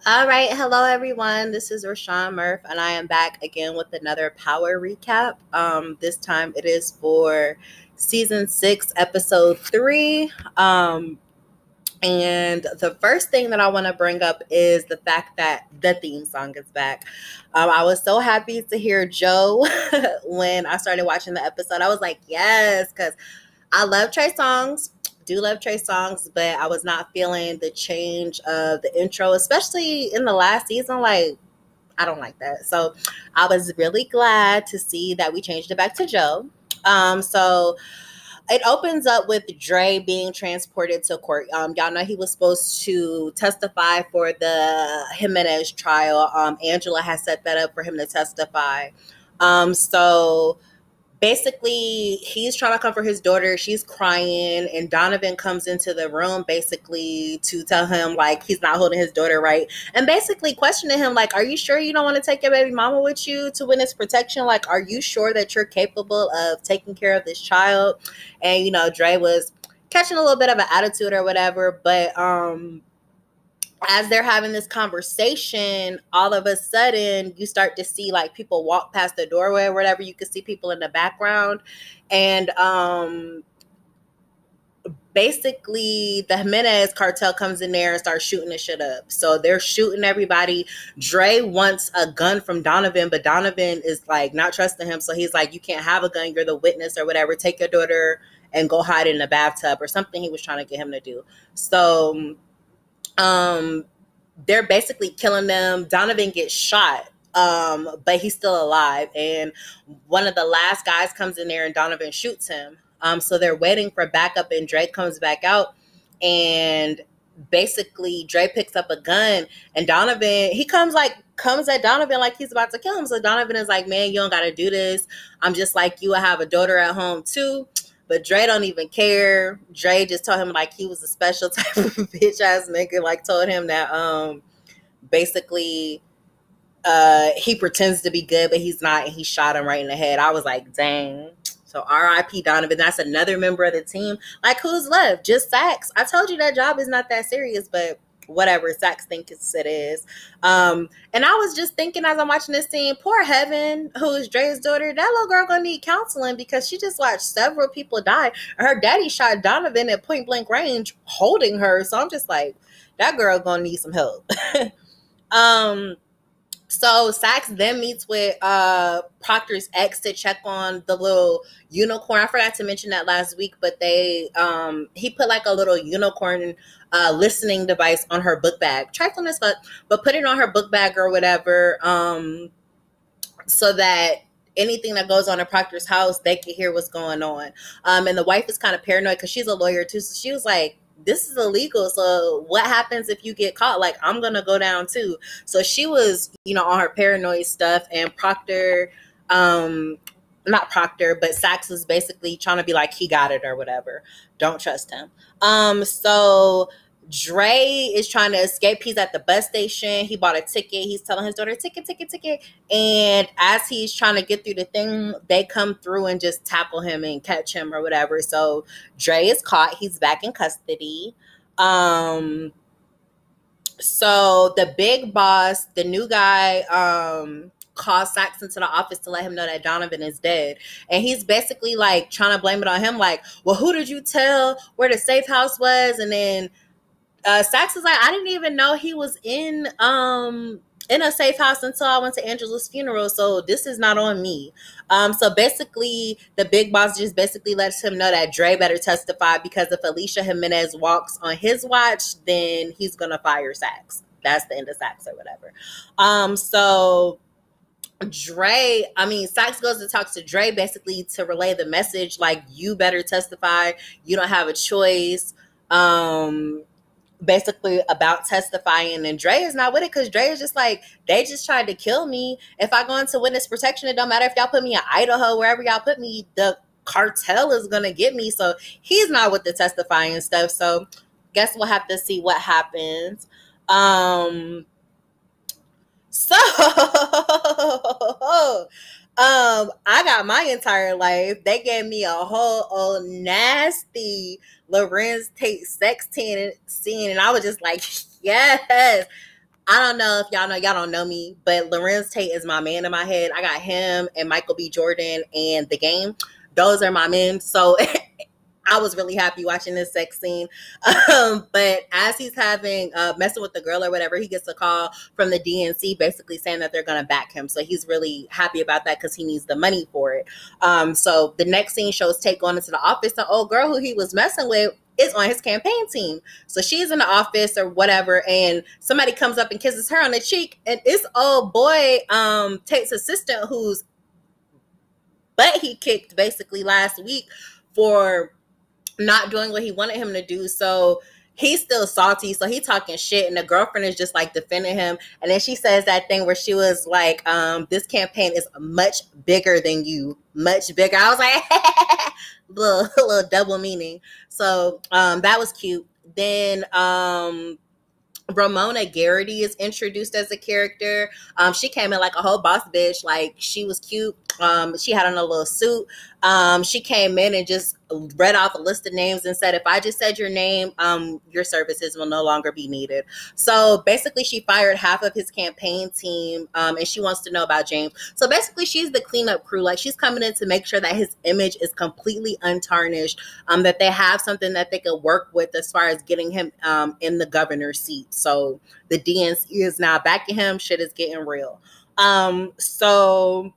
All right, hello everyone. This is Rashawn Murph, and I am back again with another Power recap. This time it is for season 6, episode 3. And the first thing that I want to bring up is the fact that the theme song is back. I was so happy to hear Joe when I started watching the episode. I was like, yes, because I love Trey songs. Do love Trey songs, but I was not feeling the change of the intro, especially in the last season. Like, I don't like that. So I was really glad to see that we changed it back to Joe. So it opens up with Dre being transported to court. Y'all know he was supposed to testify for the Jimenez trial. Angela has set that up for him to testify. So basically he's trying to comfort his daughter. She's crying, and Donovan comes into the room basically to tell him like he's not holding his daughter right, and basically questioning him like, are you sure you don't want to take your baby mama with you to witness protection? Like, are you sure that you're capable of taking care of this child? And Dre was catching a little bit of an attitude or whatever, but as they're having this conversation, all of a sudden you start to see like people walk past the doorway or whatever. You can see people in the background. And basically the Jimenez cartel comes in there and starts shooting the shit up. So they're shooting everybody. Dre wants a gun from Donovan, but Donovan is like not trusting him. So he's like, you can't have a gun. You're the witness or whatever. Take your daughter and go hide in the bathtub or something he was trying to get him to do. So they're basically killing them. Donovan gets shot, but he's still alive. And one of the last guys comes in there and Donovan shoots him. So they're waiting for backup, and Drake comes back out, and basically Drake picks up a gun, and Donovan, he comes at Donovan like he's about to kill him. So Donovan is like, man, you don't gotta do this. I'm just like you. I have a daughter at home too. But Dre don't even care. Dre just told him like he was a special type of bitch ass nigga. Like told him that basically he pretends to be good, but he's not, and he shot him right in the head. I was like, dang. So R.I.P. Donovan. That's another member of the team. Like, who's left? Just Sax. I told you that job is not that serious, but whatever. Sax thinks it is. And I was just thinking as I'm watching this scene, poor Heaven, who is Dre's daughter, that little girl gonna need counseling because she just watched several people die. Her daddy shot Donovan at point blank range holding her. So I'm just like, that girl gonna need some help. um so Sax then meets with Proctor's ex to check on the little unicorn. I forgot to mention that last week, but he put like a little unicorn listening device on her book bag. Trifling as fuck, but put it on her book bag or whatever, so that anything that goes on in Proctor's house, they can hear what's going on. And the wife is kind of paranoid because she's a lawyer too. So she was like, this is illegal. So what happens if you get caught? Like, I'm going to go down too. So she was, on her paranoid stuff, and Proctor, not Proctor, but Sax was basically trying to be like, he got it or whatever. Don't trust him. So Dre is trying to escape. He's at the bus station. He bought a ticket. He's telling his daughter, ticket, ticket, ticket. And as he's trying to get through the thing, they come through and just tackle him and catch him or whatever. So Dre is caught. He's back in custody. So the big boss, the new guy, calls Sax into the office to let him know that Donovan is dead. And he's basically like trying to blame it on him. Like, well, who did you tell where the safe house was? And then Sax is like, I didn't even know he was in a safe house until I went to Angela's funeral. So this is not on me. So basically, the big boss just basically lets him know that Dre better testify, because if Alicia Jimenez walks on his watch, then he's gonna fire Sax. That's the end of Sax or whatever. So Sax goes to talk to Dre basically to relay the message, like, you better testify. You don't have a choice. Basically about testifying, and Dre is not with it because Dre is just like, they just tried to kill me. If I go into witness protection, it don't matter if y'all put me in Idaho, wherever y'all put me, the cartel is gonna get me. So he's not with the testifying stuff. So guess we'll have to see what happens. So I got my entire life. They gave me a whole old nasty Lorenz Tate sex scene, and I was just like, yes. I don't know if y'all don't know me, but Lorenz Tate is my man in my head. I got him and Michael B. Jordan and The Game. Those are my men. So I was really happy watching this sex scene. But as he's having messing with the girl or whatever, he gets a call from the DNC basically saying that they're going to back him. So he's really happy about that because he needs the money for it. So the next scene shows Tate going into the office. The old girl who he was messing with is on his campaign team. So she's in the office or whatever, and somebody comes up and kisses her on the cheek, and it's old boy Tate's assistant whose butt he kicked basically last week for not doing what he wanted him to do. So he's still salty. So he talking shit, and the girlfriend is just like defending him. And then she says that thing where she was like, this campaign is much bigger than you, much bigger. I was like, little double meaning. So that was cute. Then Ramona Garrity is introduced as a character. She came in like a whole boss bitch. Like, she was cute. She had on a little suit. She came in and just read off a list of names and said, if I just said your name, your services will no longer be needed. So basically she fired half of his campaign team, and she wants to know about James. So basically she's the cleanup crew. Like, she's coming in to make sure that his image is completely untarnished, that they have something that they could work with as far as getting him in the governor's seat. So the DNC is now backing him. Shit is getting real. So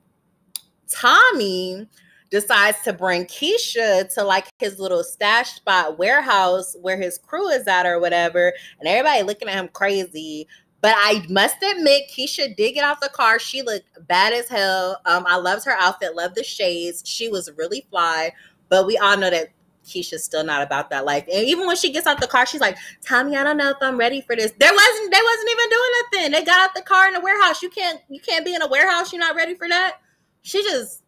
Tommy decides to bring Keisha to like his little stash spot warehouse where his crew is at or whatever, and everybody looking at him crazy. But I must admit, Keisha did get out the car. She looked bad as hell. I loved her outfit, loved the shades. She was really fly, but we all know that Keisha's still not about that life. And even when she gets out the car, she's like, Tommy, I don't know if I'm ready for this. They wasn't even doing nothing. They got out the car in the warehouse. You can't be in a warehouse. You're not ready for that. She just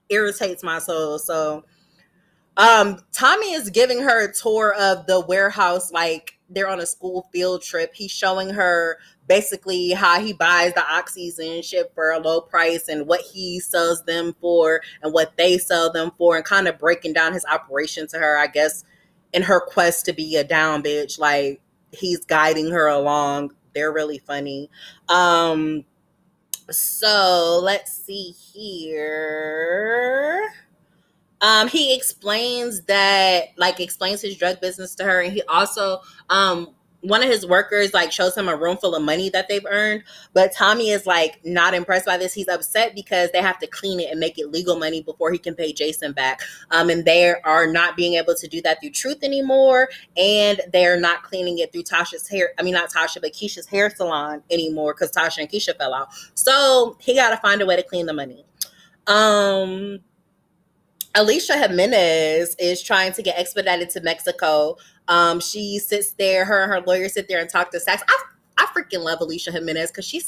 irritates my soul. So Tommy is giving her a tour of the warehouse like they're on a school field trip. He's showing her basically how he buys the oxys and shit for a low price and what he sells them for and what they sell them for, and kind of breaking down his operation to her, I guess, in her quest to be a down bitch. Like, he's guiding her along. They're really funny. So let's see here. He explains his drug business to her, and he also one of his workers like shows him a room full of money that they've earned, but Tommy is like not impressed by this. He's upset because they have to clean it and make it legal money before he can pay Jason back. And they are not being able to do that through Truth anymore, and they're not cleaning it through Keisha's hair salon anymore because Tasha and Keisha fell out. So he got to find a way to clean the money. Alicia Jimenez is trying to get expedited to Mexico. She sits there, her and her lawyer sit there and talk to Sax. I freaking love Alicia Jimenez because she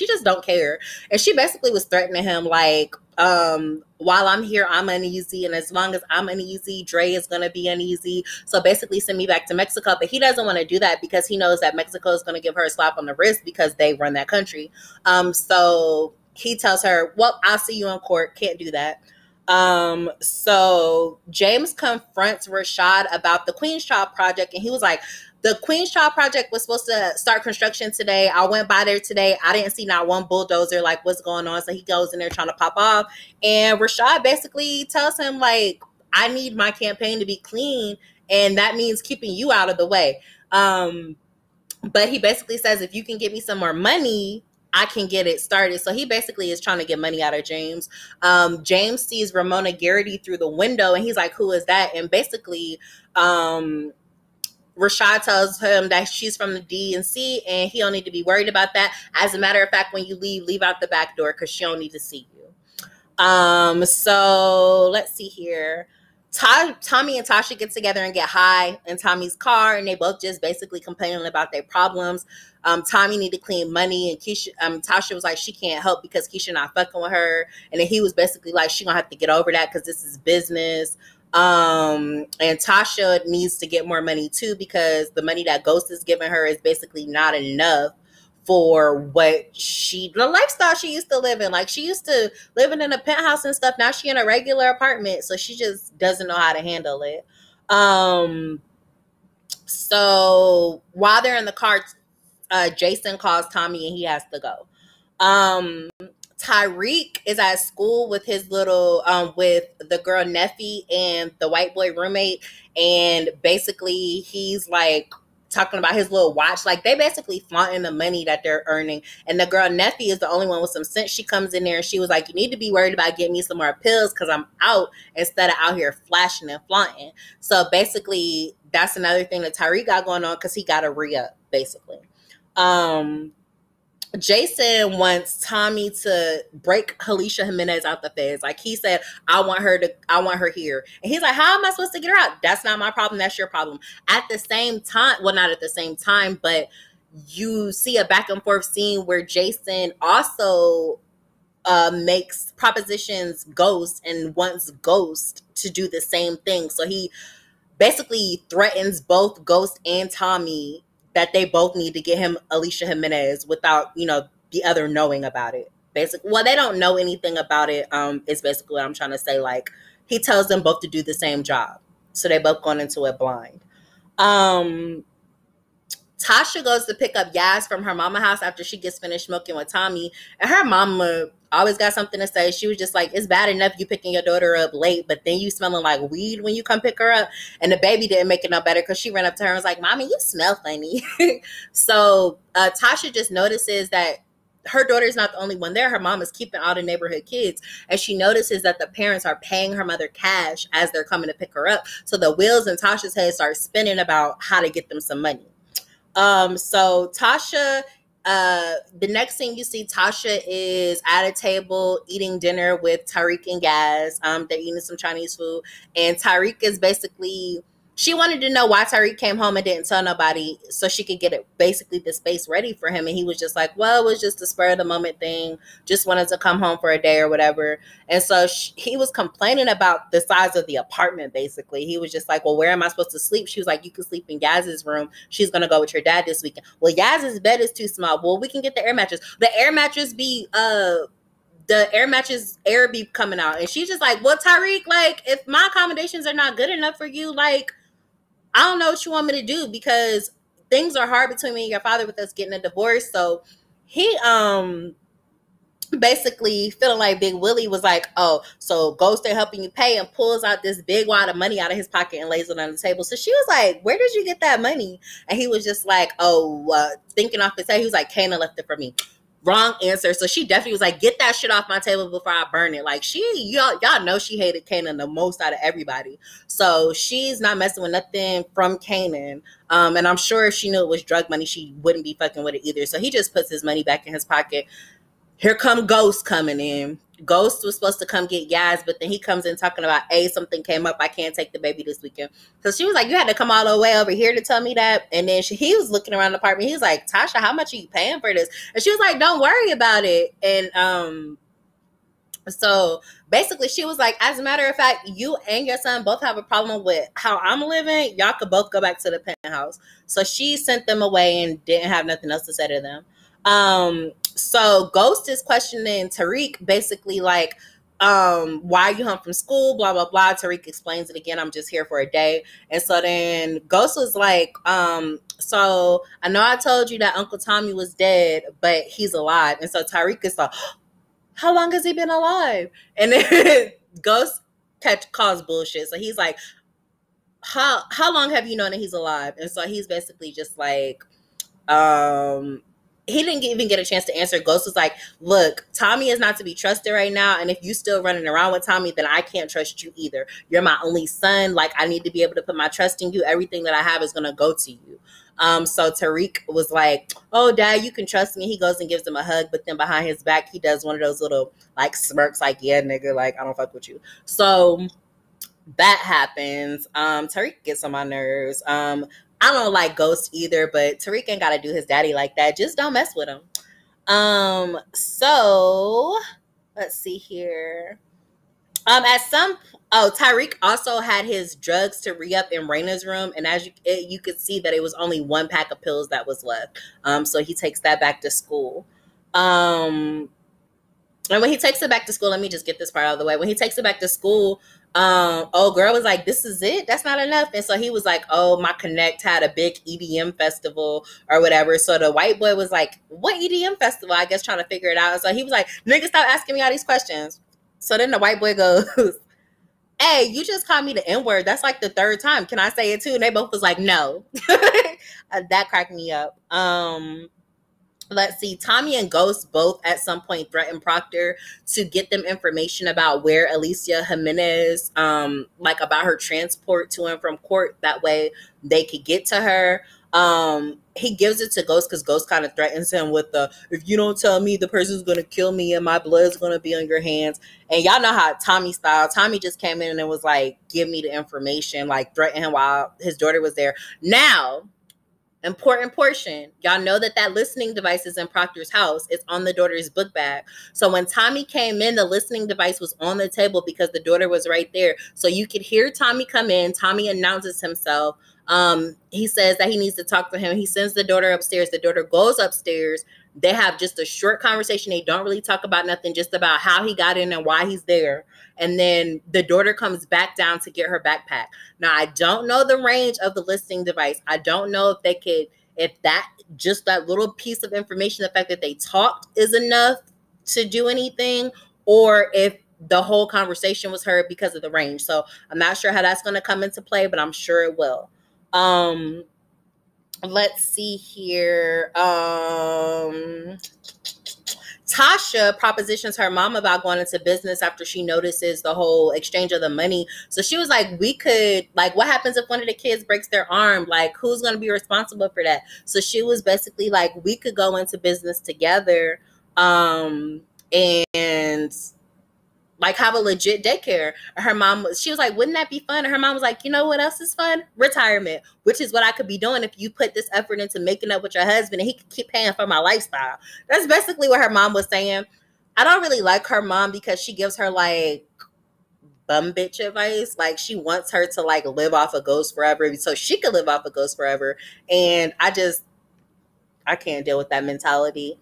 just don't care. And she basically was threatening him like, while I'm here, I'm uneasy. And as long as I'm uneasy, Dre is going to be uneasy. So basically send me back to Mexico. But he doesn't want to do that because he knows that Mexico is going to give her a slap on the wrist because they run that country. So he tells her, well, I'll see you in court. Can't do that. So James confronts Rashad about the Queen's Child project, and he was like, the Queen's Child project was supposed to start construction today. I went by there today. I didn't see not one bulldozer. Like, what's going on? So he goes in there trying to pop off, and Rashad basically tells him like, I need my campaign to be clean, and that means keeping you out of the way. But he basically says, if you can get me some more money, I can get it started. So he basically is trying to get money out of James. James sees Ramona Garrity through the window, and he's like, who is that? And basically, Rashad tells him that she's from the DNC, and he don't need to be worried about that. As a matter of fact, when you leave out the back door because she don't need to see you. So let's see here. Tommy and Tasha get together and get high in Tommy's car, and they both just basically complaining about their problems. Tommy need to clean money, and Tasha was like, she can't help because Keisha not fucking with her. And then he was basically like, she gonna have to get over that because this is business. And Tasha needs to get more money too because the money that Ghost is giving her is basically not enough for the lifestyle she used to live in. Like, she used to living in a penthouse and stuff. Now she in a regular apartment, so she just doesn't know how to handle it. So while they're in the car, Jason calls Tommy and he has to go. Tyreek is at school with his little with the girl Neffy and the white boy roommate, and basically he's like talking about his little watch. Like, they basically flaunting the money that they're earning. And the girl Neffy is the only one with some sense. She comes in there and she was like, you need to be worried about getting me some more pills because I'm out, instead of out here flashing and flaunting. So basically that's another thing that Tyreek got going on, because he got a re-up basically. Jason wants Tommy to break Alicia Jimenez out the feds. Like, he said, I want her here. And he's like, how am I supposed to get her out? That's not my problem. That's your problem. At the same time, well, not at the same time, but you see a back and forth scene where Jason also makes propositions Ghost and wants Ghost to do the same thing. So he basically threatens both Ghost and Tommy that they both need to get him Alicia Jimenez without, the other knowing about it. Basically, well, they don't know anything about it. Is basically what I'm trying to say. Like, he tells them both to do the same job. So they both gone into it blind. Tasha goes to pick up Yaz from her mama house after she gets finished smoking with Tommy. And her mama always got something to say. She was just like, it's bad enough you picking your daughter up late, but then you smelling like weed when you come pick her up. And the baby didn't make it no better, because she ran up to her and was like, Mommy, you smell funny. So Tasha just notices that her daughter's not the only one there. Her mom is keeping all the neighborhood kids. And she notices that the parents are paying her mother cash as they're coming to pick her up. So the wheels in Tasha's head start spinning about how to get them some money. So Tasha, the next thing you see, Tasha is at a table eating dinner with Tyreek and Gaz. They're eating some Chinese food, and Tyreek is basically, she wanted to know why Tyreek came home and didn't tell nobody, so she could get it, basically the space ready for him. And he was just like, well, it was just a spur of the moment thing. Just wanted to come home for a day or whatever. And so he was complaining about the size of the apartment, basically. He was just like, well, where am I supposed to sleep? She was like, you can sleep in Yaz's room. She's going to go with your dad this weekend. Well, Yaz's bed is too small. Well, we can get the air mattress. The air mattress air be coming out. And she's just like, well, Tyreek, like, if my accommodations are not good enough for you, like, I don't know what you want me to do, because things are hard between me and your father with us getting a divorce. So he basically feeling like Big Willie was like, oh, so Ghost ain't helping you pay, and pulls out this big wad of money out of his pocket and lays it on the table. So she was like, where did you get that money? And he was just like, thinking off his head. He was like, Kana left it for me. Wrong answer. So she definitely was like, get that shit off my table before I burn it. Like, y'all know she hated Kanan the most out of everybody. So she's not messing with nothing from Kanan. And I'm sure if she knew it was drug money, she wouldn't be fucking with it either. So he just puts his money back in his pocket. Here come Ghost coming in. Ghost was supposed to come get Yaz, but then he comes in talking about, something came up. I can't take the baby this weekend. So she was like, you had to come all the way over here to tell me that. And then he was looking around the apartment. He was like, Tasha, how much are you paying for this? And she was like, don't worry about it. And so basically she was like, as a matter of fact, you and your son both have a problem with how I'm living. Y'all could both go back to the penthouse. So she sent them away and didn't have nothing else to say to them. So Ghost is questioning Tariq, basically like, why are you home from school? Blah, blah, blah. Tariq explains it again. I'm just here for a day. And so then Ghost was like, so I know I told you that Uncle Tommy was dead, but he's alive. And so Tariq is like, how long has he been alive? And then Ghost calls bullshit. So he's like, how long have you known that he's alive? And so he's basically just like, he didn't even get a chance to answer. Ghost was like, look, Tommy is not to be trusted right now. And if you still running around with Tommy, then I can't trust you either. You're my only son. Like, I need to be able to put my trust in you. Everything that I have is going to go to you. So Tariq was like, oh, Dad, you can trust me. He goes and gives him a hug. But then behind his back, he does one of those little like smirks like, yeah, nigga, like, I don't fuck with you. So that happens. Tariq gets on my nerves. I don't like Ghost either, but Tariq ain't got to do his daddy like that. Just don't mess with him. So let's see here. Tyreek also had his drugs to re-up in Raina's room, and as you could see that it was only one pack of pills that was left. So he takes that back to school. And when he takes her back to school, let me just get this part out of the way. When he takes her back to school, old girl was like, "This is it? That's not enough." And so he was like, "Oh, my connect had a big EDM festival or whatever." So the white boy was like, "What EDM festival?" I guess trying to figure it out. And so he was like, "Nigga, stop asking me all these questions." So then the white boy goes, "Hey, you just called me the N-word. That's like the third time. Can I say it too?" And they both was like, "No." That cracked me up. Let's see, Tommy and Ghost both at some point threatened Proctor to get them information about where Alicia Jimenez, like about her transport to and from court. That way they could get to her. He gives it to Ghost because Ghost kind of threatens him with the, "If you don't tell me, the person's going to kill me and my blood's going to be on your hands." And y'all know how Tommy style. Tommy just came in and was like, "Give me the information," like threaten him while his daughter was there. Now, important portion. Y'all know that listening device is in Proctor's house. It's on the daughter's book bag. So when Tommy came in, the listening device was on the table because the daughter was right there. So you could hear Tommy come in. Tommy announces himself. He says that he needs to talk to him. He sends the daughter upstairs. The daughter goes upstairs. They have just a short conversation. They don't really talk about nothing, just about how he got in and why he's there. And then the daughter comes back down to get her backpack. Now, I don't know the range of the listening device. I don't know if they could, if that, just that little piece of information, the fact that they talked is enough to do anything, or if the whole conversation was heard because of the range. So I'm not sure how that's going to come into play, but I'm sure it will. Let's see here. Tasha propositions her mom about going into business after she notices the whole exchange of the money. So she was like, "We could, like, what happens if one of the kids breaks their arm? Like, who's going to be responsible for that?" So she was basically like, "We could go into business together, and like have a legit daycare." Her mom, she was like, "Wouldn't that be fun?" And her mom was like, "You know what else is fun? Retirement, which is what I could be doing if you put this effort into making up with your husband and he could keep paying for my lifestyle." That's basically what her mom was saying. I don't really like her mom because she gives her like bum bitch advice. Like, she wants her to like live off a ghost forever so she could live off a ghost forever. And I can't deal with that mentality.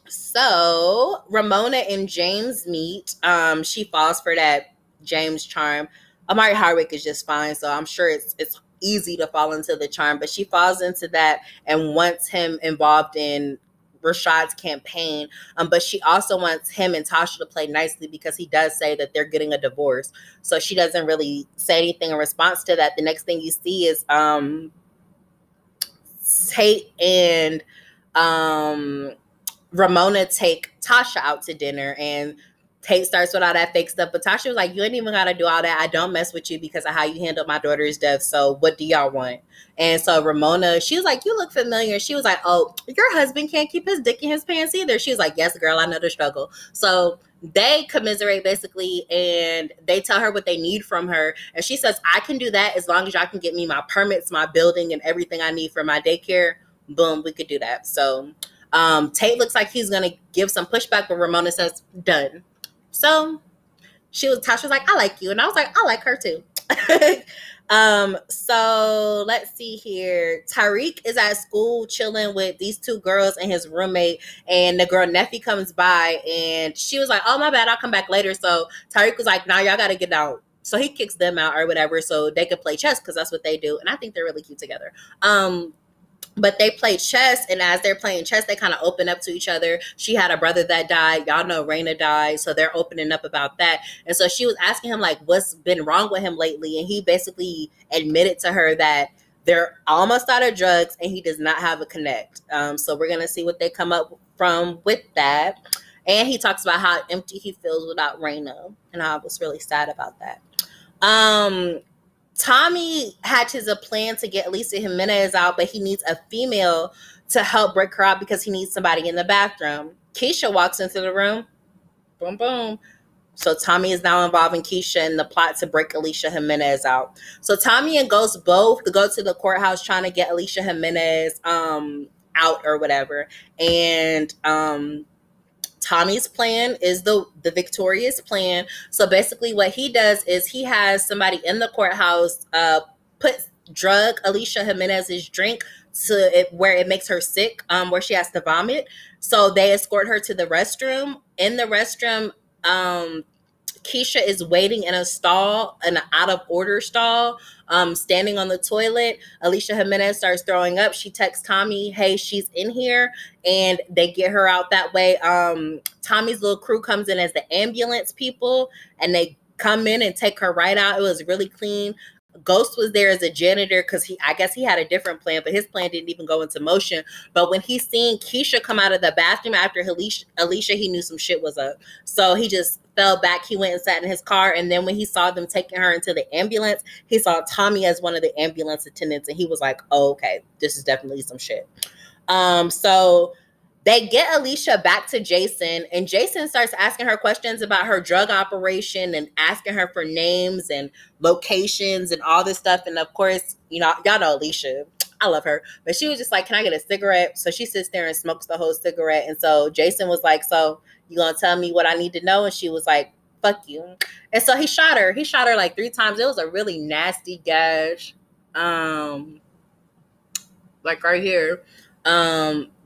So Ramona and James meet. She falls for that James charm. Amari Hardwick is just fine, so I'm sure it's easy to fall into the charm. But she falls into that and wants him involved in Rashad's campaign. But she also wants him and Tasha to play nicely because he does say that they're getting a divorce. So she doesn't really say anything in response to that. The next thing you see is Tate and Ramona take Tasha out to dinner, and Tate starts with all that fake stuff. But Tasha was like, "You ain't even got to do all that. I don't mess with you because of how you handled my daughter's death. So what do y'all want?" And so Ramona, she was like, "You look familiar." She was like, "Oh, your husband can't keep his dick in his pants either." She was like, "Yes, girl, I know the struggle." So they commiserate basically, and they tell her what they need from her. And she says, "I can do that as long as y'all can get me my permits, my building, and everything I need for my daycare." Boom, we could do that. So Tate looks like he's gonna give some pushback, but Ramona says, "Done." So Tasha was like, "I like you," and I was like, "I like her too." So let's see here. Tariq is at school chilling with these two girls and his roommate, and the girl Neffy comes by, and she was like, "Oh, my bad, I'll come back later." So Tariq was like, "Nah, y'all gotta get out." So he kicks them out or whatever so they could play chess because that's what they do, and I think they're really cute together. But they play chess, and as they're playing chess, they kind of open up to each other. She had a brother that died. Y'all know Raina died, so they're opening up about that. And so she was asking him, like, what's been wrong with him lately? And he basically admitted to her that they're almost out of drugs, and he does not have a connect. So we're going to see what they come up from with that. And he talks about how empty he feels without Raina, and I was really sad about that. Tommy hatches a plan to get Alicia Jimenez out, but he needs a female to help break her out because he needs somebody in the bathroom. Keisha walks into the room. Boom, boom. So Tommy is now involving Keisha in the plot to break Alicia Jimenez out. So Tommy and Ghost both go to the courthouse trying to get Alicia Jimenez out or whatever. And Tommy's plan is the victorious plan. So basically what he does is he has somebody in the courthouse drug Alicia Jimenez's drink where it makes her sick, where she has to vomit. So they escort her to the restroom. In the restroom, Keisha is waiting in a stall, an out of order stall, standing on the toilet. Alicia Jimenez starts throwing up. She texts Tommy, hey, she's in here, and they get her out that way. Tommy's little crew comes in as the ambulance people, and they come in and take her right out. It was really clean. Ghost was there as a janitor because I guess he had a different plan, but his plan didn't even go into motion. But when he seen Keisha come out of the bathroom after Alicia, he knew some shit was up. So he just fell back. He went and sat in his car. And then when he saw them taking her into the ambulance, he saw Tommy as one of the ambulance attendants. And he was like, oh, okay, this is definitely some shit. So they get Alicia back to Jason, and Jason starts asking her questions about her drug operation and asking her for names and locations and all this stuff. And of course, y'all know Alicia. I love her. But she was just like, can I get a cigarette? So she sits there and smokes the whole cigarette. And so Jason was like, so you gonna tell me what I need to know? And she was like, fuck you. And so he shot her. He shot her like 3 times. It was a really nasty gash. Like right here.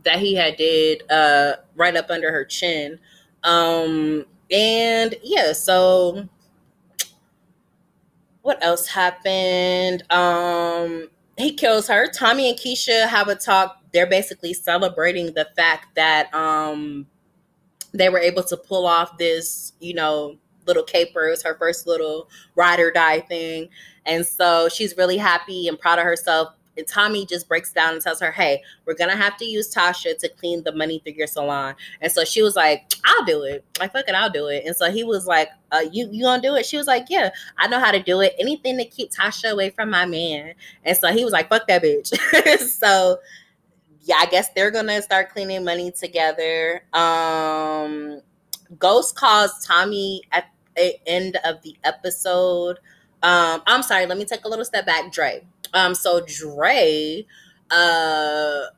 That he had did right up under her chin. And yeah, so what else happened? He kills her. Tommy and Keisha have a talk. They're basically celebrating the fact that they were able to pull off this, little caper. It was her first little ride or die thing. And so she's really happy and proud of herself. And Tommy just breaks down and tells her, hey, we're going to have to use Tasha to clean the money through your salon. And so she was like, I'll do it. Like, fuck it, I'll do it. And so he was like, you going to do it? She was like, yeah, I know how to do it. Anything to keep Tasha away from my man. And so he was like, fuck that bitch. So, yeah, I guess they're going to start cleaning money together. Ghost calls Tommy at the end of the episode. I'm sorry, let me take a little step back. Dre. So Dre, the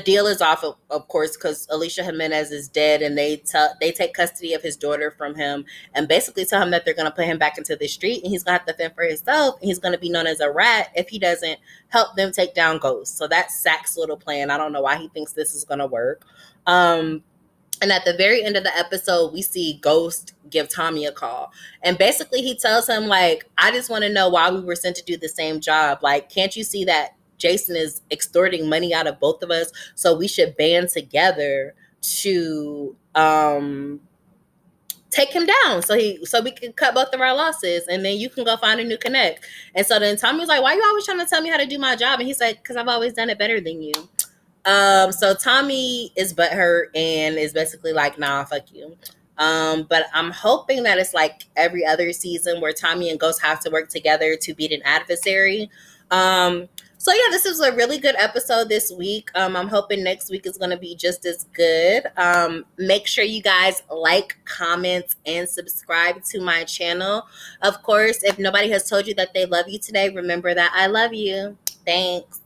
deal is off, of course, because Alicia Jimenez is dead, and they take custody of his daughter from him, and basically tell him that they're going to put him back into the street, and he's going to have to fend for himself, and he's going to be known as a rat if he doesn't help them take down Ghost. So that's Sack's little plan. I don't know why he thinks this is going to work. And at the very end of the episode, we see Ghost give Tommy a call. And basically he tells him, like, I just want to know why we were sent to do the same job. Like, can't you see that Jason is extorting money out of both of us? So we should band together to take him down so we can cut both of our losses, and then you can go find a new connect. And so then Tommy's like, why are you always trying to tell me how to do my job? And he's like, because I've always done it better than you. So Tommy is butthurt and is basically like, nah, fuck you. But I'm hoping that it's like every other season where Tommy and Ghost have to work together to beat an adversary. So yeah, this is a really good episode this week. I'm hoping next week is going to be just as good. Make sure you guys like, comment, and subscribe to my channel. Of course, if nobody has told you that they love you today, remember that I love you. Thanks.